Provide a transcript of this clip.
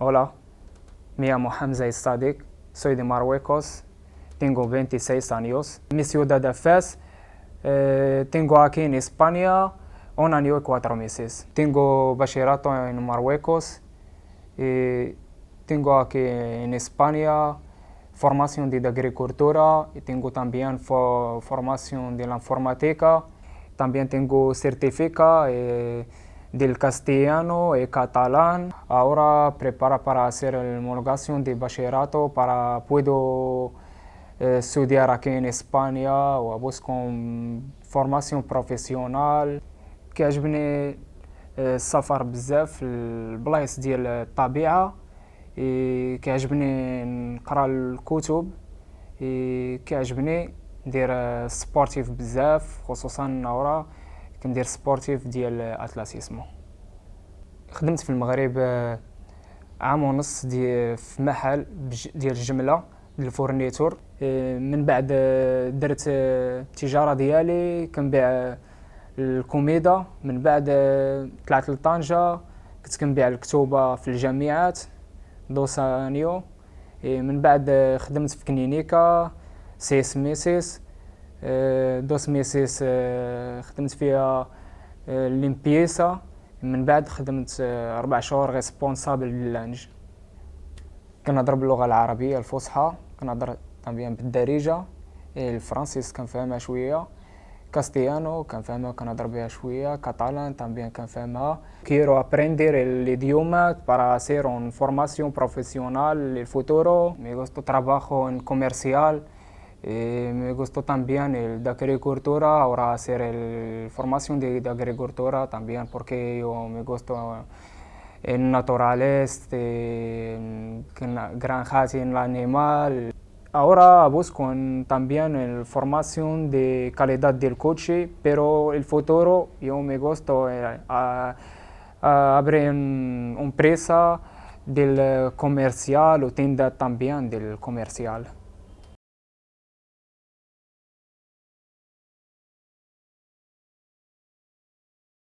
Hola, me llamo Hamza Sadik, soy de Marruecos, tengo 26 años. Mi ciudad de Fez, tengo aquí en España 1 año y 4 meses. Tengo bachillerato en Marruecos y tengo aquí en España formación de agricultura y tengo también formación de la informática. También tengo certificado del castellano y catalán. Ahora preparo para hacer la homologación de bachillerato para puedo estudiar aquí en España o buscar formación profesional. كيعجبني السفر بزاف البلايص ديال الطبيعة. كيعجبني نقرا الكتب. كيعجبني ندير سبورتيف بزاف، خصوصا ورا كندير سبورتيف ديال اتلتيسمو. خدمت في المغرب عام ونص في محل ديال الجملة ديال الفورنيتور. من بعد درت التجارة ديالي كنبيع الكوميدا. من بعد طلعت لطنجة، كنت كنبيع الكتوبة في الجامعات دوسانيو. من بعد خدمت في كلينيكا سيس ميسيس. دوس ميسيس خدمت فيها ليمبيسا. من بعد خدمت 4 شهور ريسبونسابل للانج. كنهضر باللغة العربية الفصحى، كنهضر طبيا بالدارجة. الفرنسيس كنفهمها شوية، كاستيانو كنفهمها كنهضر بها شوية، كاتالان también كنفهمها. Quiero aprender el idioma para hacer una formación profesional en el futuro. Me gusta trabajo en comercial. Me gustó también el de agricultura, ahora hacer el formación de agricultura también porque yo me gusta en naturales, granjas en el animal. Ahora busco también la formación de calidad del coche, pero el futuro yo me gusta abrir una empresa del comercial o tienda también del comercial.